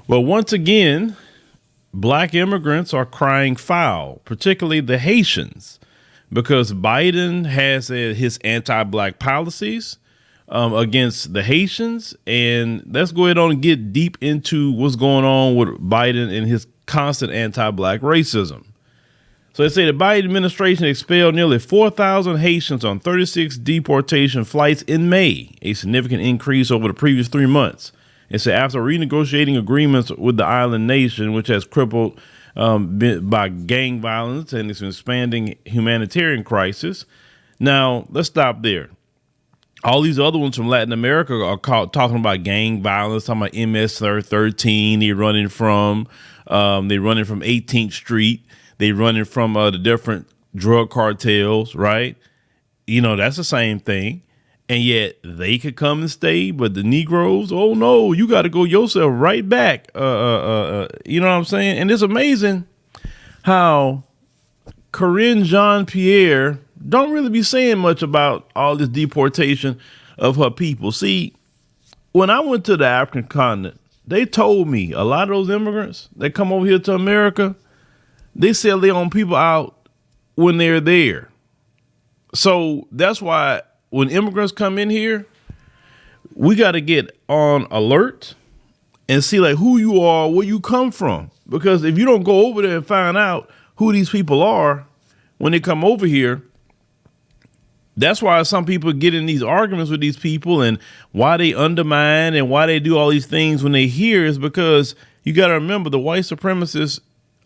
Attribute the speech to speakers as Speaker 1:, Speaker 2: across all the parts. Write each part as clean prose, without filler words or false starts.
Speaker 1: Well, once again, black immigrants are crying foul, particularly the Haitians, because Biden has his anti-black policies against the Haitians. And let's go ahead on and get deep into what's going on with Biden and his constant anti-black racism. So they say the Biden administration expelled nearly 4,000 Haitians on 36 deportation flights in May, a significant increase over the previous 3 months. It said after renegotiating agreements with the island nation, which has crippled by gang violence and its expanding humanitarian crisis. Now, let's stop there. All these other ones from Latin America are talking about gang violence, talking about MS-13. They're running from 18th Street. They're running from the different drug cartels, right? You know, that's the same thing. And yet they could come and stay, but the Negroes, oh no, you got to go yourself right back. You know what I'm saying? And it's amazing how Corinne Jean-Pierre don't really be saying much about all this deportation of her people. See, when I went to the African continent, they told me a lot of those immigrants that come over here to America, they sell their own people out when they're there. So that's why when immigrants come in here, we got to get on alert and see like who you are, where you come from. Because if you don't go over there and find out who these people are when they come over here, that's why some people get in these arguments with these people and why they undermine and why they do all these things when they hear is because you got to remember the white supremacists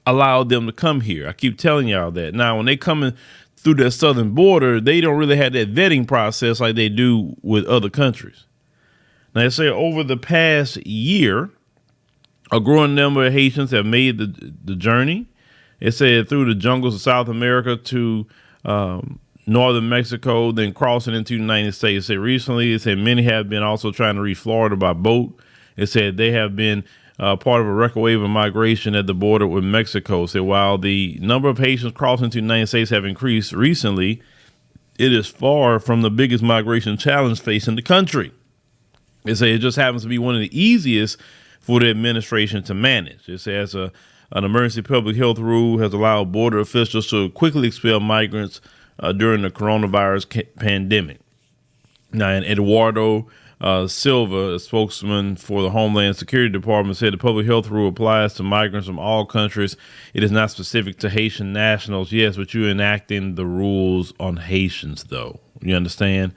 Speaker 1: allowed them to come here. I keep telling y'all that. Now, when they come in through that southern border, they don't really have that vetting process like they do with other countries. Now, they say over the past year, a growing number of Haitians have made the journey. It said through the jungles of South America to northern Mexico, then crossing into the United States. It said recently, it said many have been also trying to reach Florida by boat. It said they have been part of a record wave of migration at the border with Mexico. So while the number of Haitians crossing to the United States have increased recently, it is far from the biggest migration challenge facing the country. It says it just happens to be one of the easiest for the administration to manage. It says an emergency public health rule has allowed border officials to quickly expel migrants during the coronavirus pandemic. Now, and Eduardo Silva, a spokesman for the Homeland Security Department, said the public health rule applies to migrants from all countries. It is not specific to Haitian nationals. Yes, but you're enacting the rules on Haitians, though. You understand?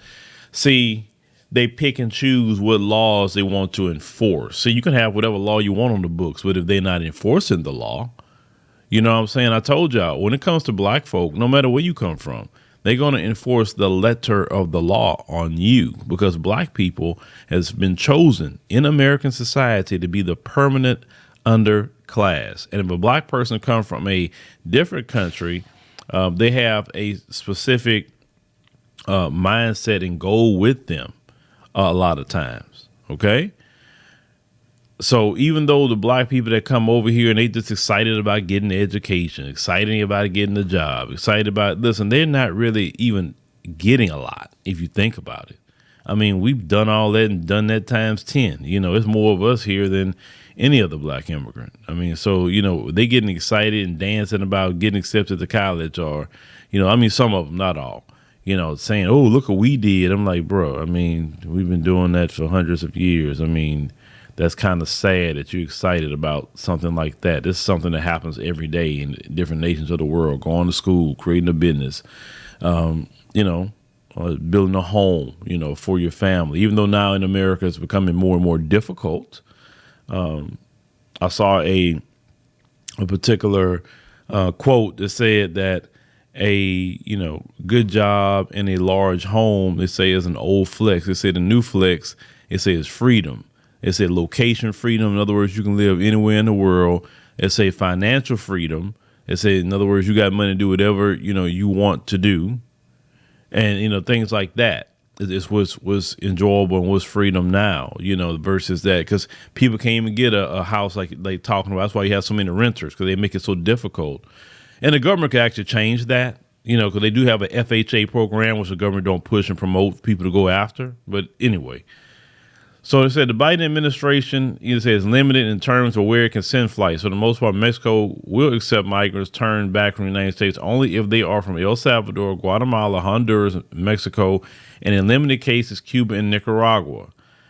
Speaker 1: See, they pick and choose what laws they want to enforce. So you can have whatever law you want on the books, but if they're not enforcing the law, you know what I'm saying? I told y'all, when it comes to black folk, no matter where you come from, they're going to enforce the letter of the law on you because black people has been chosen in American society to be the permanent underclass. And if a black person comes from a different country, they have a specific mindset and goal with them a lot of times. OK, so even though the black people that come over here and they just excited about getting the education, excited about getting the job, excited about, listen, they're not really even getting a lot if you think about it. I mean, we've done all that and done that times 10. You know, it's more of us here than any other black immigrant. I mean, so, you know, they getting excited and dancing about getting accepted to college or, you know, I mean, some of them, not all, you know, saying, oh, look what we did. I'm like, bro, I mean, we've been doing that for hundreds of years. I mean, that's kind of sad that you're excited about something like that. This is something that happens every day in different nations of the world, going to school, creating a business, you know, building a home, you know, for your family. Even though now in America it's becoming more and more difficult. I saw a particular quote that said that a, you know, good job in a large home, they say is an old flex. They say the new flex, it says freedom. It said location freedom. In other words, you can live anywhere in the world. It say financial freedom. It say, in other words, you got money to do whatever, you know, you want to do. And, you know, things like that. It's was enjoyable and was freedom now, you know, versus that. Because people can't even get a house like they talking about. That's why you have so many renters, because they make it so difficult. And the government can actually change that, you know, because they do have a FHA program, which the government don't push and promote people to go after. But anyway. So they said the Biden administration either says limited in terms of where it can send flights. For the most part, Mexico will accept migrants turned back from the United States only if they are from El Salvador, Guatemala, Honduras, Mexico, and in limited cases, Cuba and Nicaragua.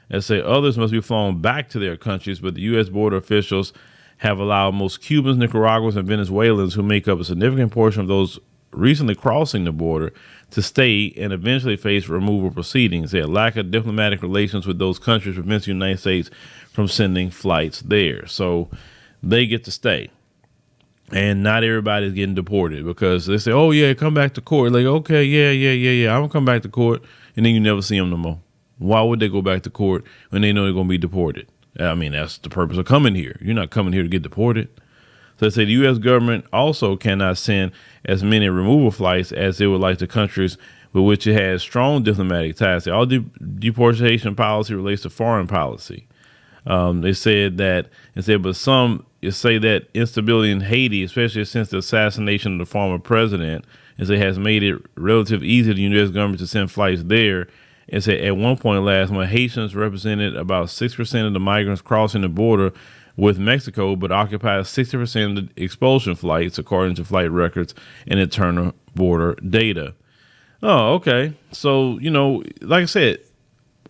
Speaker 1: They say others must be flown back to their countries, but the U.S. border officials have allowed most Cubans, Nicaraguans, and Venezuelans, who make up a significant portion of those recently crossing the border, to stay and eventually face removal proceedings. Their lack of diplomatic relations with those countries prevents the United States from sending flights there. So they get to stay. And not everybody's getting deported because they say, oh, yeah, come back to court. Like, okay, yeah. I'm going to come back to court. And then you never see them no more. Why would they go back to court when they know they're going to be deported? I mean, that's the purpose of coming here. You're not coming here to get deported. So they say the U.S. government also cannot send as many removal flights as it would like to countries with which it has strong diplomatic ties. All deportation policy relates to foreign policy. They said that, but some say that instability in Haiti, especially since the assassination of the former president, has made it relatively easy for the U.S. government to send flights there. It said at one point last month, Haitians represented about 6% of the migrants crossing the border with Mexico, but occupies 60% of the expulsion flights, according to flight records and internal border data. Oh, okay. So, like I said,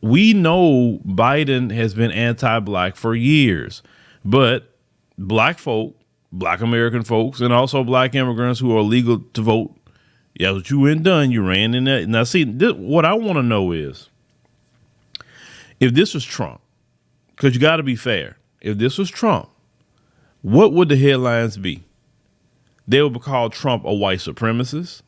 Speaker 1: we know Biden has been anti-black for years, but black folk, black American folks, and also black immigrants who are legal to vote, yeah, what you went done, you ran in that. Now, see, what I want to know is, if this was Trump, because you got to be fair, if this was Trump, what would the headlines be? They would call Trump a white supremacist.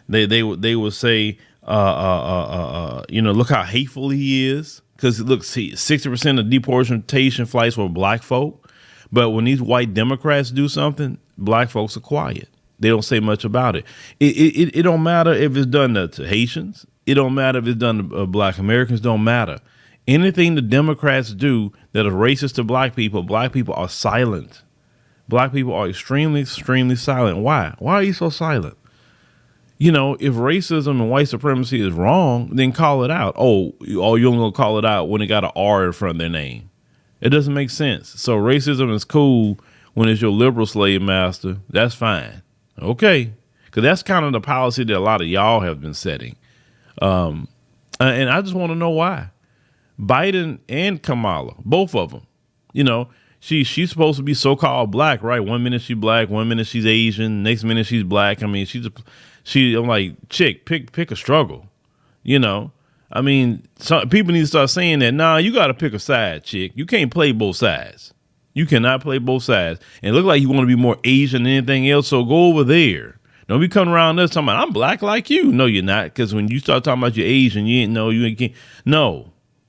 Speaker 1: They would say, look how hateful he is. Because look, see, 60% of deportation flights were black folk. But when these white Democrats do something, black folks are quiet. They don't say much about it. It don't matter if it's done to Haitians. It don't matter if it's done to black Americans. Don't matter. Anything the Democrats do that is racist to black people are silent. Black people are extremely, extremely silent. Why? Why are you so silent? If racism and white supremacy is wrong, then call it out. Oh, you're only going to call it out when it got an R in front of their name. It doesn't make sense. So racism is cool when it's your liberal slave master. That's fine. Okay. Because that's kind of the policy that a lot of y'all have been setting. And I just want to know why. Biden and Kamala, both of them, she's supposed to be so-called black, right? 1 minute she's black, 1 minute she's Asian, next minute she's black. I mean, I'm like, chick, pick a struggle, I mean, some people need to start saying that. Nah, you got to pick a side, chick. You can't play both sides. You cannot play both sides. And it look like you want to be more Asian than anything else, so go over there. Don't be coming around us talking about, I'm black like you. No, you're not. Because when you start talking about you're Asian, you ain't.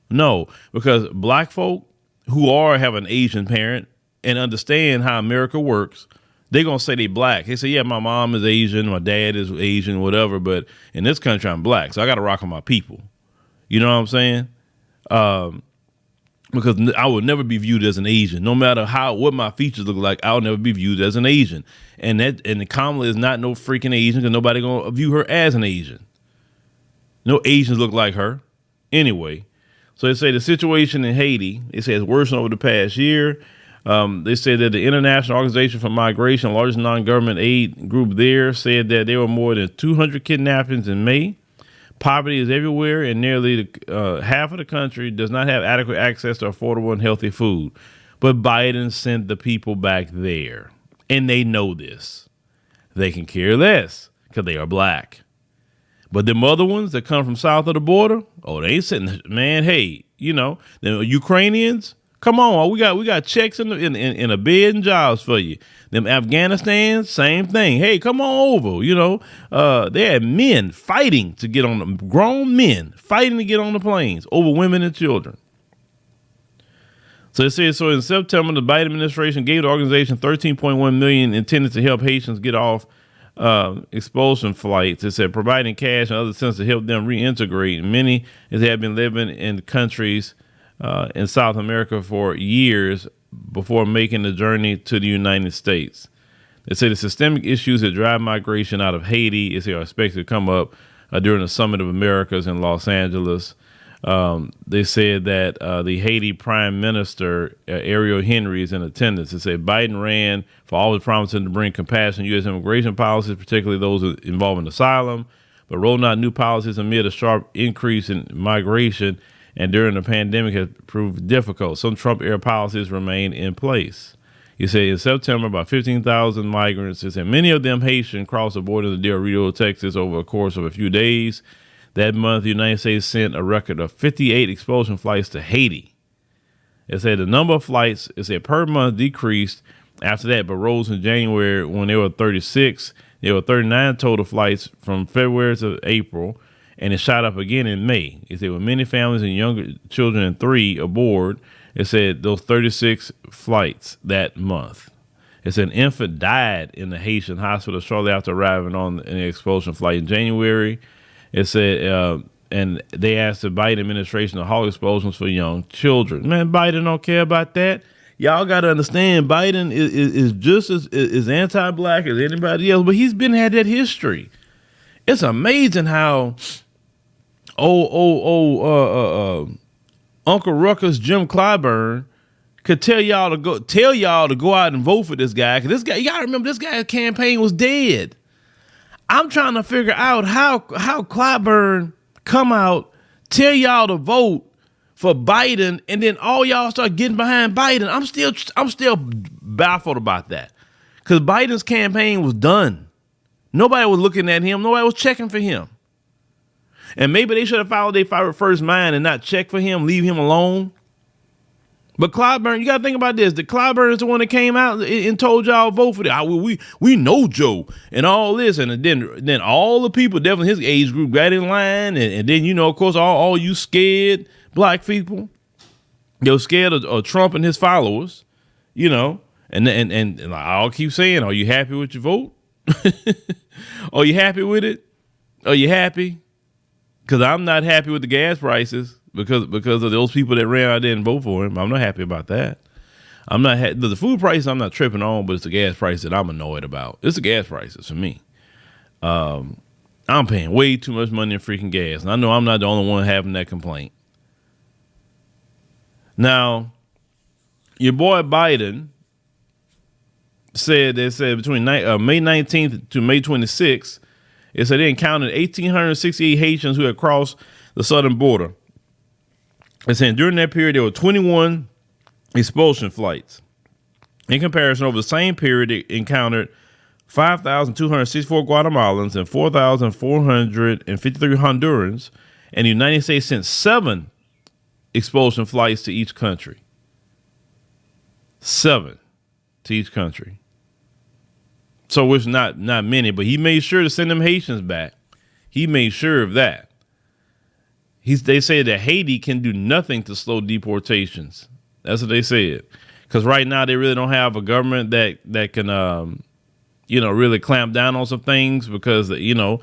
Speaker 1: No, because black folk who have an Asian parent and understand how America works, they're going to say they black. They say, yeah, my mom is Asian, my dad is Asian, whatever. But in this country, I'm black. So I got to rock with my people. You know what I'm saying? Because I would never be viewed as an Asian. No matter what my features look like, I'll never be viewed as an Asian. And Kamala is not no freaking Asian because nobody going to view her as an Asian. No Asians look like her. Anyway. So they say the situation in Haiti, has worsened over the past year. They said that the International Organization for Migration, the largest non-government aid group there, said that there were more than 200 kidnappings in May. Poverty is everywhere, and nearly half of the country does not have adequate access to affordable and healthy food. But Biden sent the people back there, and they know this. They can care less because they are black. But them other ones that come from south of the border, they ain't sitting, man, hey, the Ukrainians, come on, we got checks in a bed and jobs for you. Them Afghanistan, same thing. Hey, come on over, they had men fighting to get on them, grown men fighting to get on the planes over women and children. So it says, in September, the Biden administration gave the organization $13.1 million intended to help Haitians get off expulsion flights. It said providing cash and other assistance to help them reintegrate. Many have been living in countries in South America for years before making the journey to the United States. They say the systemic issues that drive migration out of Haiti are expected to come up during the Summit of Americas in Los Angeles. They said that the Haiti Prime Minister, Ariel Henry, is in attendance. They said Biden ran for always promising to bring compassion to U.S. immigration policies, particularly those involving asylum, but rolling out new policies amid a sharp increase in migration and during the pandemic has proved difficult. Some Trump-era policies remain in place. He said in September, about 15,000 migrants, he said many of them Haitian, crossed the border to Del Rio, Texas over a course of a few days. That month, the United States sent a record of 58 expulsion flights to Haiti. It said the number of flights, it said per month, decreased after that, but rose in January when there were 36. There were 39 total flights from February to April, and it shot up again in May. It said with many families and younger children and 3 aboard, it said those 36 flights that month. It said an infant died in the Haitian hospital shortly after arriving on an expulsion flight in January. It said, and they asked the Biden administration to halt expulsions for young children. Man, Biden don't care about that. Y'all got to understand, Biden is just as anti-black as anybody else, but he's had that history. It's amazing how Uncle Ruckus Jim Clyburn could tell y'all to go out and vote for this guy. Cause this guy, you gotta remember, this guy's campaign was dead. I'm trying to figure out how Clyburn come out, tell y'all to vote for Biden, and then all y'all start getting behind Biden. I'm still baffled about that, because Biden's campaign was done. Nobody was looking at him. Nobody was checking for him. And maybe they should have followed their first mind and not check for him, leave him alone. But Clyburn, you got to think about this. The Clyburn is the one that came out and told y'all vote for that. We know Joe and all this. And then all the people, definitely his age group, got in line. And then, of course, all you scared black people, they were scared of Trump and his followers, And I'll keep saying, are you happy with your vote? Are you happy with it? Are you happy? Because I'm not happy with the gas prices because of those people that ran out there and vote for him. I'm not happy about that. I'm not the food prices I'm not tripping on, but it's the gas price that I'm annoyed about. It's the gas prices for me. I'm paying way too much money in freaking gas, and I know I'm not the only one having that complaint. Now, your boy Biden said between May 19th to May 26th. It said they encountered 1,868 Haitians who had crossed the southern border. It said during that period, there were 21 expulsion flights. In comparison, over the same period, they encountered 5,264 Guatemalans and 4,453 Hondurans, and the United States sent 7 expulsion flights to each country. 7 to each country. So it's not many, but he made sure to send them Haitians back. He made sure of that. They say that Haiti can do nothing to slow deportations. That's what they said. Because right now they really don't have a government that can, really clamp down on some things. Because we know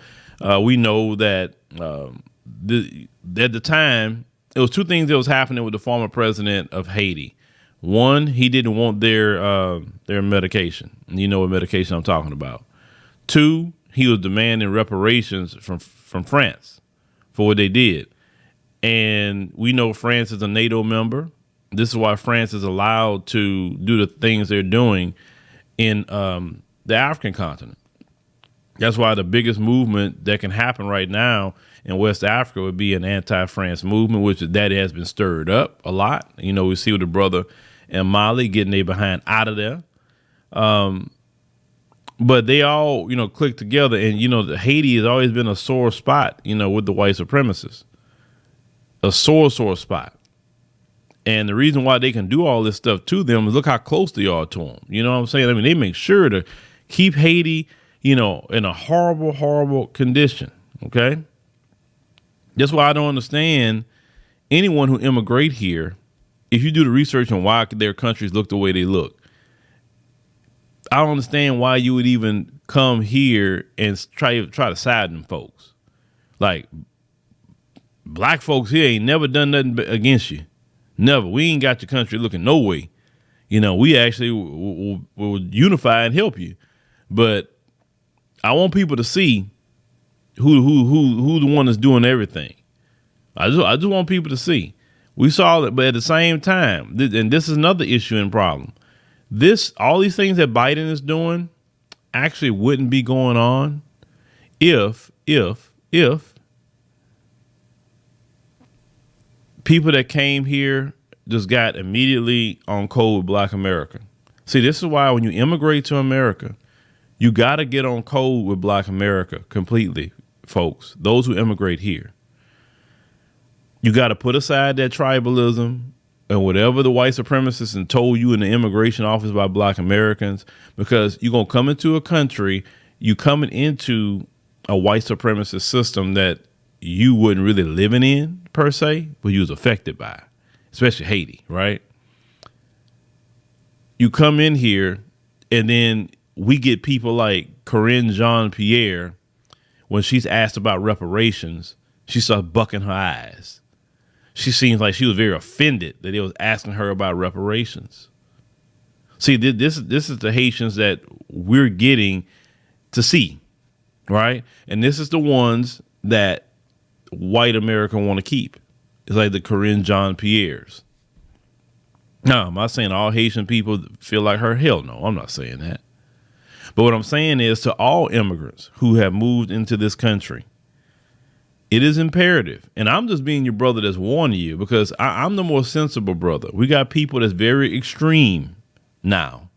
Speaker 1: that at the time it was 2 things that was happening with the former president of Haiti. One, he didn't want their medication. You know what medication I'm talking about. 2, he was demanding reparations from France for what they did. And we know France is a NATO member. This is why France is allowed to do the things they're doing in the African continent. That's why the biggest movement that can happen right now in West Africa would be an anti-France movement, which that has been stirred up a lot. We see with the brother in Mali getting their behind out of there. But they all, click together. And, Haiti has always been a sore spot, with the white supremacists. A sore spot. And the reason why they can do all this stuff to them is look how close they are to them. You know what I'm saying? I mean, they make sure to keep Haiti, in a horrible, horrible condition. Okay. That's why I don't understand anyone who immigrate here. If you do the research on why their countries look the way they look, I don't understand why you would even come here and try to side them folks. Like, black folks here ain't never done nothing against you. Never. We ain't got your country looking no way. We actually will unify and help you. But I want people to see who the one that's doing everything. I just want people to see. We saw it, but at the same time, and this is another issue and problem. All these things that Biden is doing actually wouldn't be going on if people that came here just got immediately on code with Black America. See, this is why when you immigrate to America, you got to get on code with Black America completely, folks. Those who immigrate here. You got to put aside that tribalism and whatever the white supremacists and told you in the immigration office by Black Americans, because you're going to come into a country, you coming into a white supremacist system that you wasn't really living in per se, but you was affected by, especially Haiti, right? You come in here and then we get people like Corinne Jean-Pierre, when she's asked about reparations, she starts bucking her eyes. She seems like she was very offended that they was asking her about reparations. See, this is the Haitians that we're getting to see, right? And this is the ones that white America want to keep. It's like the Corinne Jean-Pierres. No, I'm not saying all Haitian people feel like her. Hell no, I'm not saying that. But what I'm saying is to all immigrants who have moved into this country, it is imperative. And I'm just being your brother that's warning you because I'm the more sensible brother. We got people that's very extreme now,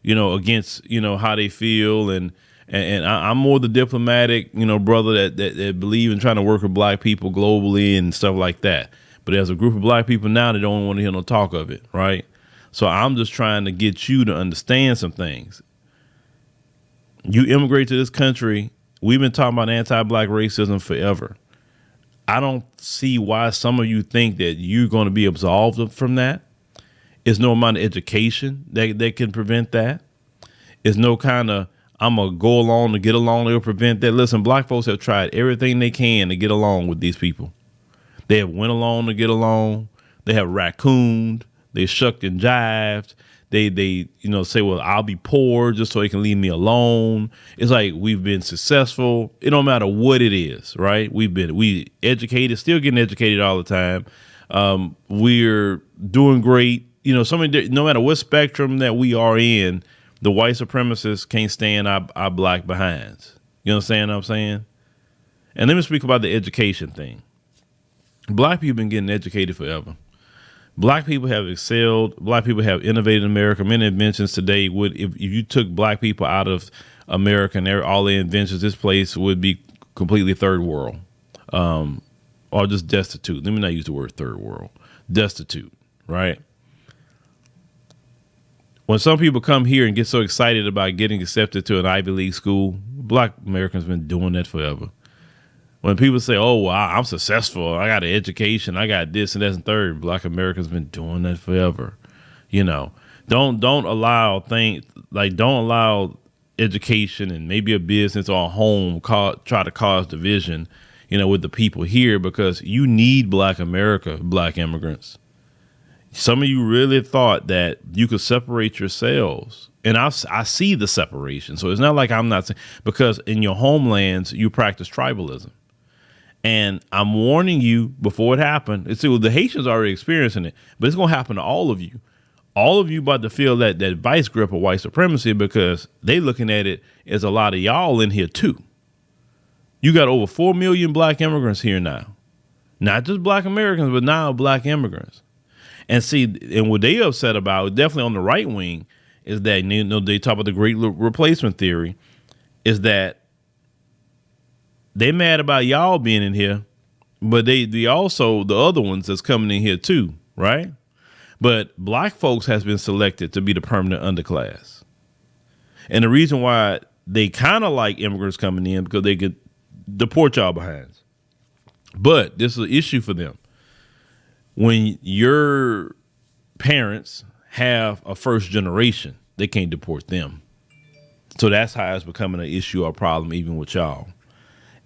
Speaker 1: against, how they feel. And I'm more the diplomatic, brother that believe in trying to work with Black people globally and stuff like that. But there's a group of Black people now that don't want to hear no talk of it. Right. So I'm just trying to get you to understand some things. You immigrate to this country. We've been talking about anti-Black racism forever. I don't see why some of you think that you're going to be absolved from that. There's no amount of education that can prevent that. There's no kind of, I'm going to go along to get along to prevent that. Listen, Black folks have tried everything they can to get along with these people. They have went along to get along. They have raccooned. They shucked and jived. They say, well, I'll be poor just so he can leave me alone. It's like we've been successful. It don't matter what it is, right? We educated, still getting educated all the time. We're doing great. No matter what spectrum that we are in, the white supremacists can't stand our Black behinds. You understand what I'm saying? And let me speak about the education thing. Black people been getting educated forever. Black people have excelled. Black people have innovated in America. Many inventions today if you took Black people out of America and all their inventions, this place would be completely third world, or just destitute. Let me not use the word third world. Destitute, right? When some people come here and get so excited about getting accepted to an Ivy League school, Black Americans been doing that forever. When people say, oh, well, I'm successful, I got an education, I got this and that and third, Black Americans been doing that forever. Don't allow education and maybe a business or a home try to cause division, with the people here, because you need Black America, Black immigrants. Some of you really thought that you could separate yourselves. And I see the separation. So it's not like I'm not saying, because in your homelands, you practice tribalism. And I'm warning you before it happened. The Haitians are already experiencing it, but it's going to happen to all of you. All of you about to feel that vice grip of white supremacy, because they looking at it as a lot of y'all in here too. You got over 4 million Black immigrants here now. Not just Black Americans, but now Black immigrants. And what they upset about, definitely on the right wing, is that, they talk about the great replacement theory, is that they mad about y'all being in here, but they also the other ones that's coming in here too, right? But Black folks has been selected to be the permanent underclass. And the reason why they kind of like immigrants coming in, because they could deport y'all behinds. But this is an issue for them. When your parents have a first generation, they can't deport them. So that's how it's becoming an issue or problem even with y'all.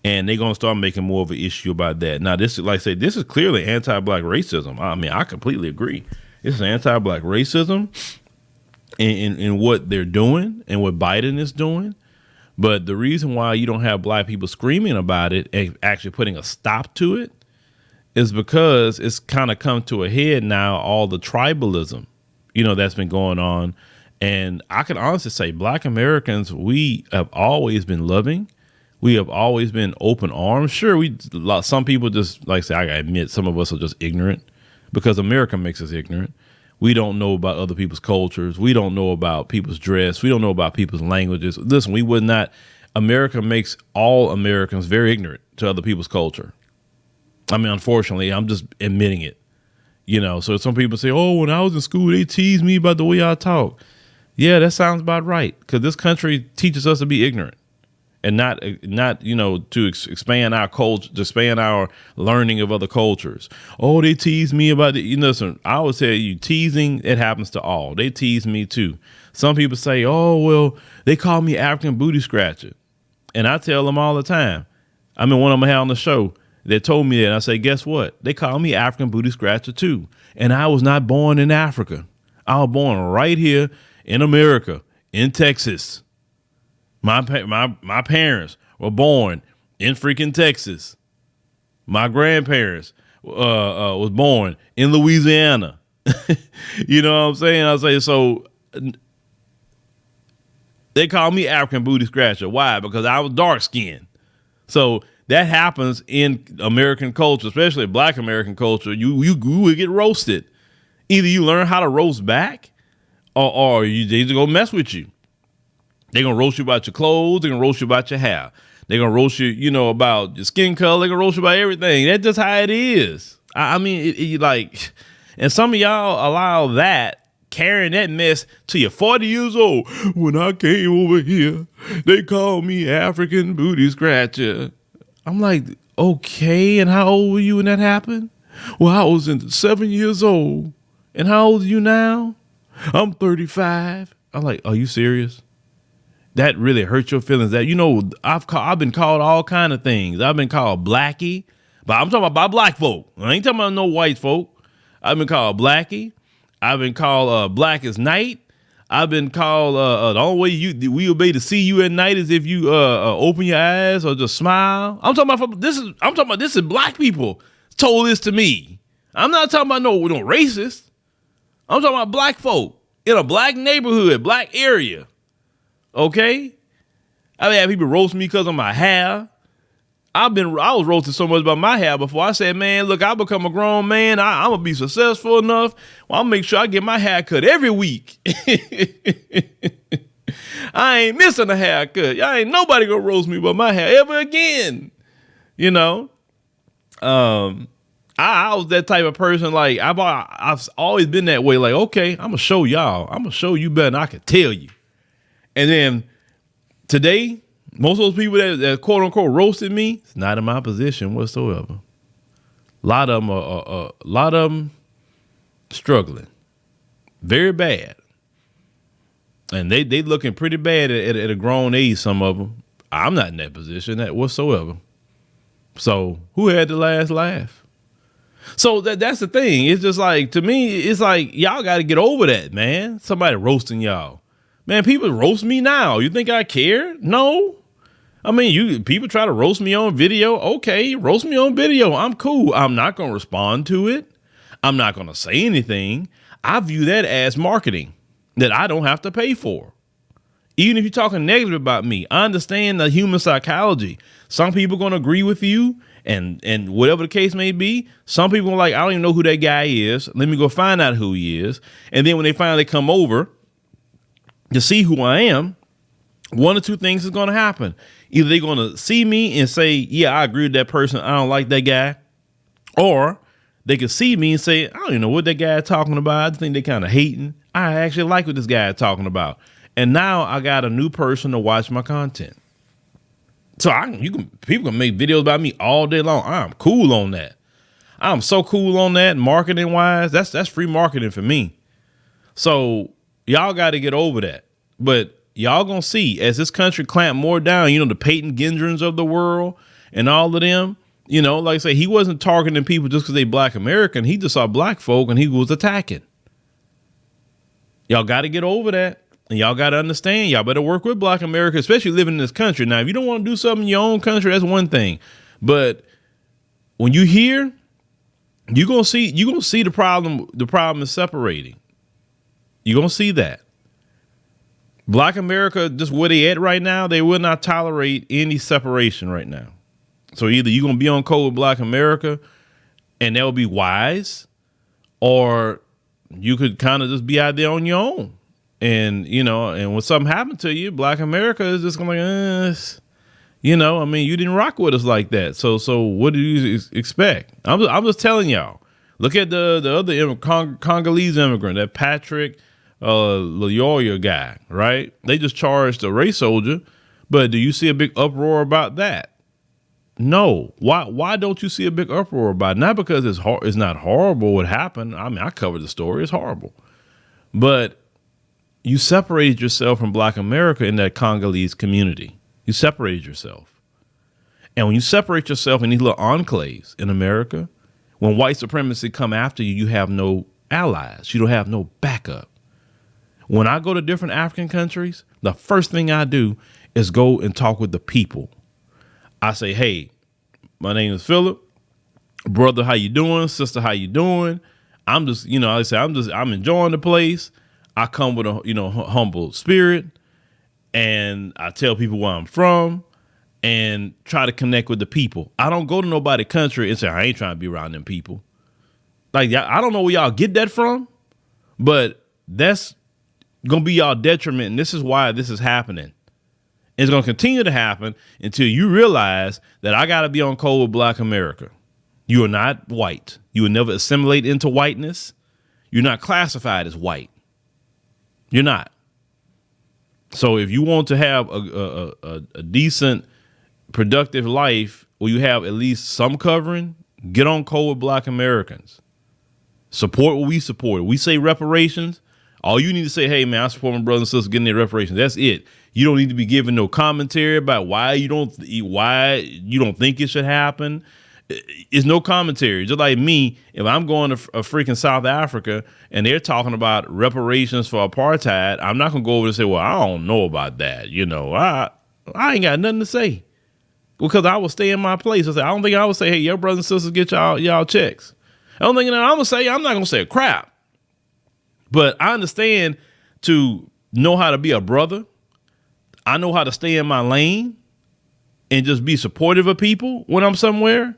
Speaker 1: And they're going to start making more of an issue about that. Now, this is, like I say, this is clearly anti-Black racism. I mean, I completely agree. This is anti-Black racism in what they're doing and what Biden is doing. But the reason why you don't have Black people screaming about it and actually putting a stop to it is because it's kind of come to a head now, all the tribalism, that's been going on. And I can honestly say Black Americans, we have always been loving. We have always been open arms. Sure, some people just, like I say, I gotta admit, some of us are just ignorant because America makes us ignorant. We don't know about other people's cultures. We don't know about people's dress. We don't know about people's languages. Listen, America makes all Americans very ignorant to other people's culture. I mean, unfortunately, I'm just admitting it. So some people say, oh, when I was in school, they teased me about the way I talk. Yeah, that sounds about right. Because this country teaches us to be ignorant and not to expand our culture, to expand our learning of other cultures. Oh, they tease me about it. Listen, I always tell you, teasing, it happens to all. They tease me too. Some people say, oh, well, they call me African booty scratcher. And I tell them all the time. I mean, one of them had on the show, they told me that. And I say, guess what? They call me African booty scratcher too. And I was not born in Africa. I was born right here in America, in Texas. My parents were born in freaking Texas. My grandparents was born in Louisiana. You know what I'm saying? I say, so they call me African booty scratcher. Why? Because I was dark skinned. So that happens in American culture, especially Black American culture. You will get roasted. Either you learn how to roast back, or they just go mess with you. They're going to roast you about your clothes. They're going to roast you about your hair. They're going to roast you, about your skin color. They're going to roast you about everything. That's just how it is. I mean, and some of y'all allow that, carrying that mess till you're 40 years old. When I came over here, they called me African booty scratcher. I'm like, okay, and how old were you when that happened? Well, I was 7 years old. And how old are you now? I'm 35. I'm like, are you serious? That really hurt your feelings. That, I've been called all kind of things. I've been called Blackie, but I'm talking about black folk. I ain't talking about no white folk. I've been called Blackie. I've been called Black as Night. I've been called the only way we'll be able to see you at night is if you open your eyes or just smile. I'm talking about this is black people told this to me. I'm not talking about no racist. I'm talking about black folk in a black neighborhood, black area. Okay? I mean, people roast me because of my hair. I was roasted so much about my hair before. I said, man, look, I become a grown man. I'm going to be successful enough. Well, I'll make sure I get my hair cut every week. I ain't missing a haircut. Y'all ain't nobody going to roast me about my hair ever again. I was that type of person. Like I've always been that way. Like, okay, I'm going to show y'all. I'm going to show you better than I can tell you. And then today, most of those people that quote unquote roasted me, it's not in my position whatsoever. A lot of them struggling, very bad, and they looking pretty bad at a grown age. Some of them. I'm not in that position whatsoever. So who had the last laugh? So that's the thing. It's just like, to me, it's like y'all got to get over that, man. Somebody roasting y'all. Man, people roast me now. You think I care? No. I mean, people try to roast me on video. Okay, roast me on video. I'm cool. I'm not going to respond to it. I'm not going to say anything. I view that as marketing that I don't have to pay for. Even if you're talking negative about me, I understand the human psychology. Some people are going to agree with you and whatever the case may be. Some people are like, I don't even know who that guy is. Let me go find out who he is. And then when they finally come over to see who I am, one or two things is going to happen. Either they're going to see me and say, yeah, I agree with that person. I don't like that guy. Or they can see me and say, I don't even know what that guy is talking about. I think they're kind of hating. I actually like what this guy is talking about. And now I got a new person to watch my content. So people can make videos about me all day long. I'm cool on that. I'm so cool on that. Marketing wise, that's free marketing for me. So y'all got to get over that. But y'all gonna see as this country clamp more down, the Peyton Gendrons of the world and all of them, like I say, he wasn't targeting people just because they black American. He just saw black folk and he was attacking. Y'all got to get over that. And y'all got to understand, y'all better work with black America, especially living in this country. Now, if you don't want to do something in your own country, that's one thing. But when you here, You're gonna see the problem. The problem is separating. You're gonna see that. Black America, just where they at right now, they will not tolerate any separation right now. So either you're gonna be on code with Black America, and that will be wise, or you could kind of just be out there on your own. And and when something happened to you, Black America is just going I mean, you didn't rock with us like that. So what do you expect? I'm just telling y'all. Look at the other Congolese immigrant, that Patrick Loyola guy, right? They just charged a race soldier, but do you see a big uproar about that? No. Why don't you see a big uproar about it? Not because it's not horrible what happened. I mean, I covered the story. It's horrible. But you separated yourself from Black America in that Congolese community. You separated yourself. And when you separate yourself in these little enclaves in America, when white supremacy come after you, you have no allies. You don't have no backup. When I go to different African countries, the first thing I do is go and talk with the people. I say, hey, my name is Phillip. Brother, how you doing? Sister, how you doing? I'm just, I'm enjoying the place. I come with a, humble spirit, and I tell people where I'm from and try to connect with the people. I don't go to nobody's country and say, I ain't trying to be around them people. Like, I don't know where y'all get that from, but that's going to be y'all detriment. And this is why this is happening. It's going to continue to happen until you realize that I got to be on code with Black America. You are not white. You will never assimilate into whiteness. You're not classified as white. You're not. So if you want to have a decent, productive life where you have at least some covering, get on code with Black Americans. Support what we support. We say reparations. All you need to say, hey, man, I support my brothers and sisters getting their reparations. That's it. You don't need to be giving no commentary about why you don't think it should happen. It's no commentary. Just like me, if I'm going to a freaking South Africa and they're talking about reparations for apartheid, I'm not going to go over and say, well, I don't know about that. I ain't got nothing to say because I will stay in my place. I don't think I would say, hey, your brothers and sisters get y'all checks. I don't think I'm not going to say a crap. But I understand to know how to be a brother. I know how to stay in my lane and just be supportive of people when I'm somewhere.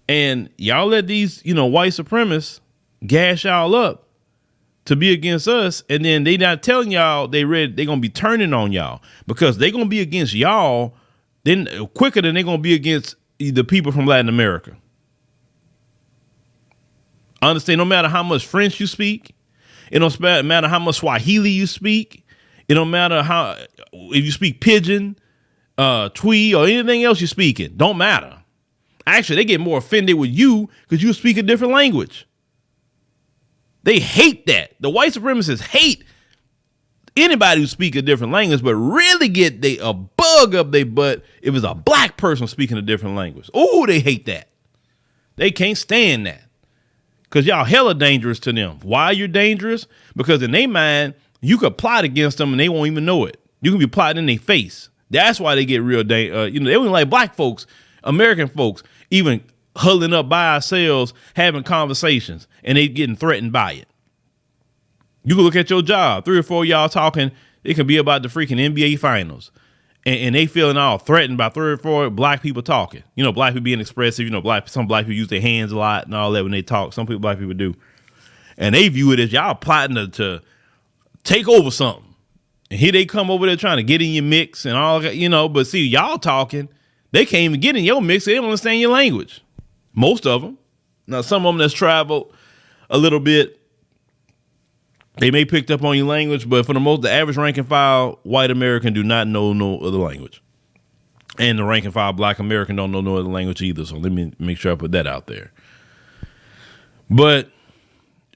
Speaker 1: And y'all let these, white supremacists gash y'all up to be against us. And then they not telling y'all they're going to be turning on y'all because they're going to be against y'all then quicker than they're going to be against the people from Latin America. Understand, no matter how much French you speak, it don't matter how much Swahili you speak. It don't matter if you speak Pidgin, Twi, or anything else you're speaking. Don't matter. Actually, they get more offended with you because you speak a different language. They hate that. The white supremacists hate anybody who speaks a different language, but really get a bug up their butt if it's a black person speaking a different language. Oh, they hate that. They can't stand that because y'all hella dangerous to them. Why you're dangerous? Because in their mind, you could plot against them and they won't even know it. You can be plotting in their face. That's why they get real dangerous. They don't like black folks, American folks, even huddling up by ourselves, having conversations, and they getting threatened by it. You can look at your job, 3 or 4 of y'all talking. It can be about the freaking NBA finals. And they feeling all threatened by 3 or 4 black people talking. Black people being expressive. Some black people use their hands a lot and all that when they talk. Some black people do. And they view it as y'all plotting to take over something. And here they come over there trying to get in your mix and all that, but see, y'all talking. They can't even get in your mix. They don't understand your language. Most of them. Now, some of them that's traveled a little bit, they may picked up on your language, but for the average rank and file white American do not know no other language. And the rank and file black American don't know no other language either. So let me make sure I put that out there. But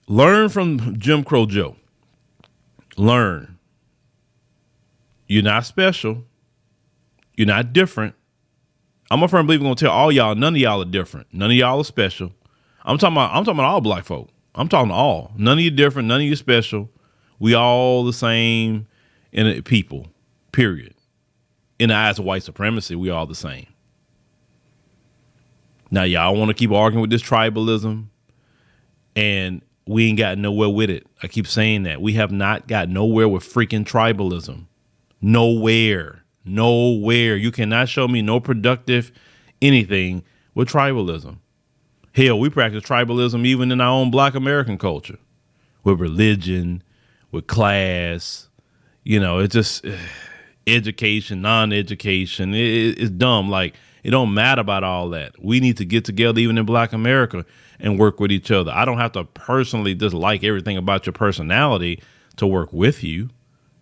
Speaker 1: learn from Jim Crow Joe. Learn. You're not special. You're not different. I'm a firm believer going to tell all y'all, none of y'all are different. None of y'all are special. I'm talking about all black folk. I'm talking to all. None of you different. None of you special. We all the same in people, period. In the eyes of white supremacy, we all the same. Now, y'all want to keep arguing with this tribalism. And we ain't got nowhere with it. I keep saying that. We have not got nowhere with freaking tribalism. Nowhere. You cannot show me no productive anything with tribalism. Hell, we practice tribalism even in our own Black American culture, with religion, with class. It's just education, non-education. It's dumb. Like, it don't matter about all that. We need to get together even in Black America and work with each other. I don't have to personally dislike everything about your personality to work with you,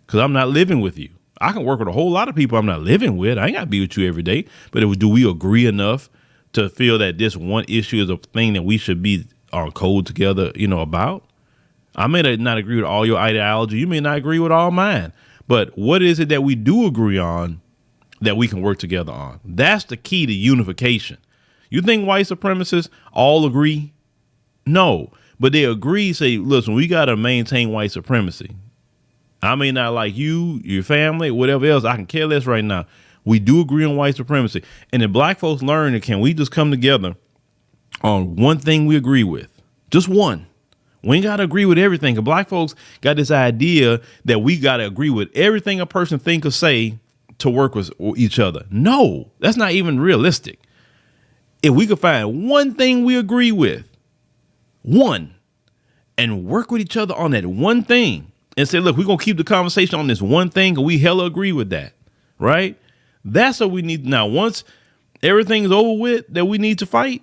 Speaker 1: because I'm not living with you. I can work with a whole lot of people I'm not living with. I ain't got to be with you every day. But do we agree enough to feel that this one issue is a thing that we should be on code together, about? I may not agree with all your ideology. You may not agree with all mine. But what is it that we do agree on that we can work together on? That's the key to unification. You think white supremacists all agree? No, but they agree, say, listen, we got to maintain white supremacy. I may not like you, your family, whatever else. I can care less right now. We do agree on white supremacy. And if Black folks learn that, can we just come together on one thing we agree with? Just one. We ain't got to agree with everything. Because Black folks got this idea that we got to agree with everything a person think or say to work with each other. No, that's not even realistic. If we could find one thing we agree with, one, and work with each other on that one thing and say, look, we're going to keep the conversation on this one thing, and we hella agree with that, right? That's what we need. Now, once everything's over with that we need to fight,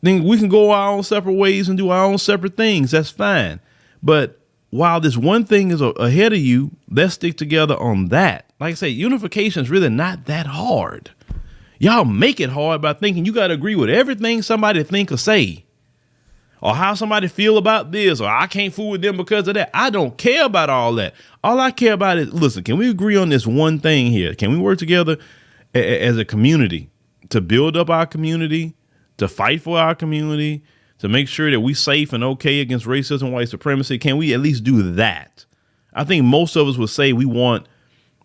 Speaker 1: then we can go our own separate ways and do our own separate things. That's fine. But while this one thing is ahead of you, let's stick together on that. Like I say, unification is really not that hard. Y'all make it hard by thinking you got to agree with everything somebody think or say, or how somebody feel about this, or I can't fool with them because of that. I don't care about all that. All I care about is, listen, can we agree on this one thing here? Can we work together as a community to build up our community, to fight for our community, to make sure that we safe and okay against racism, white supremacy? Can we at least do that? I think most of us would say we want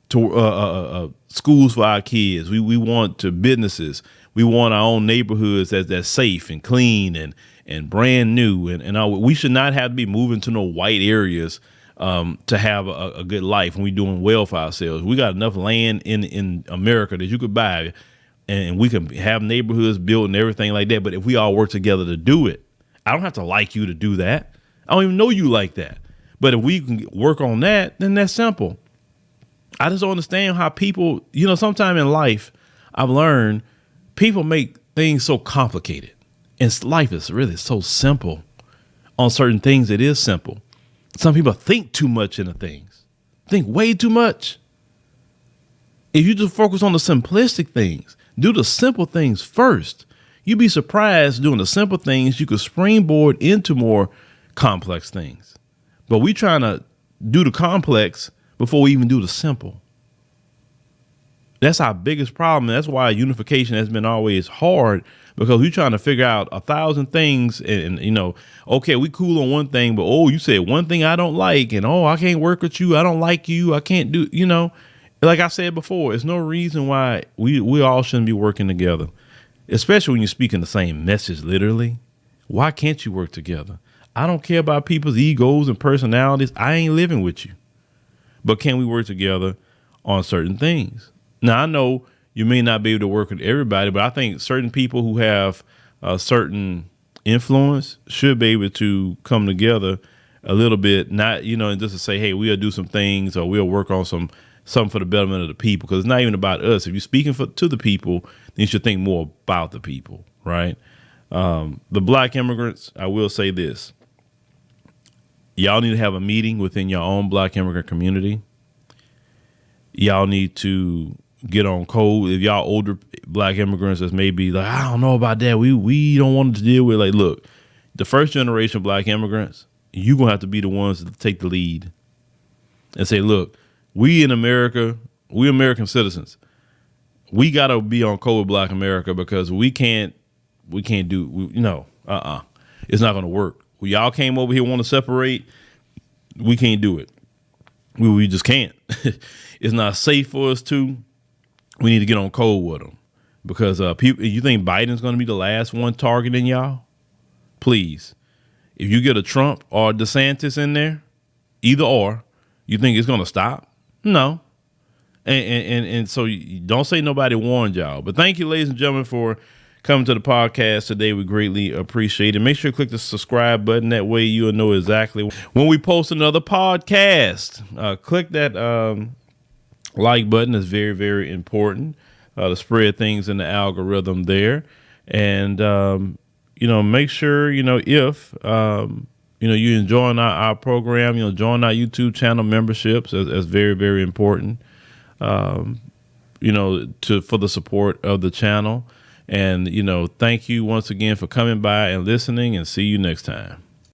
Speaker 1: to schools for our kids. We want to businesses. We want our own neighborhoods that's safe and clean and brand new. And we should not have to be moving to no white areas to have a good life when we're doing well for ourselves. We got enough land in America that you could buy, and we can have neighborhoods built and everything like that. But if we all work together to do it, I don't have to like you to do that. I don't even know you like that. But if we can work on that, then that's simple. I just don't understand how people, sometime in life, I've learned people make things so complicated. And life is really so simple. On certain things, it is simple. Some people think too much into things, think way too much. If you just focus on the simplistic things, do the simple things first, you'd be surprised doing the simple things, you could springboard into more complex things. But we trying to do the complex before we even do the simple. That's our biggest problem. That's why unification has been always hard, because we're trying to figure out 1,000 things and okay, we cool on one thing, but you said one thing I don't like, and I can't work with you. I don't like you. I can't do, like I said before, there's no reason why we all shouldn't be working together, especially when you're speaking the same message, literally. Why can't you work together? I don't care about people's egos and personalities. I ain't living with you. But can we work together on certain things? Now, I know you may not be able to work with everybody, but I think certain people who have a certain influence should be able to come together a little bit, not, and just to say, hey, we'll do some things, or we'll work on something for the betterment of the people, because it's not even about us. If you're speaking to the people, then you should think more about the people, right? The Black immigrants, I will say this. Y'all need to have a meeting within your own Black immigrant community. Y'all need to get on code. If y'all older Black immigrants that's maybe like, I don't know about that, we don't want to deal with, like, look, the first generation of Black immigrants, you're going to have to be the ones to take the lead and say, look, we in America, we American citizens, we got to be on code with Black America, because we can't do, it's not going to work. Y'all came over here, want to separate. We can't do it. We just can't. It's not safe for us to. We need to get on code with them, because people. You think Biden's going to be the last one targeting y'all? please, if you get a Trump or a DeSantis in there, either or, you think it's going to stop? No. And so don't say nobody warned y'all. But thank you, ladies and gentlemen, for coming to the podcast today. We greatly appreciate it. Make sure you click the subscribe button. That way you'll know exactly when we post another podcast. Click that like button. Is very, very important to spread things in the algorithm there. And, make sure, if, you're enjoying our program, join our YouTube channel memberships. That's very, very important, for the support of the channel. And, thank you once again for coming by and listening, and see you next time.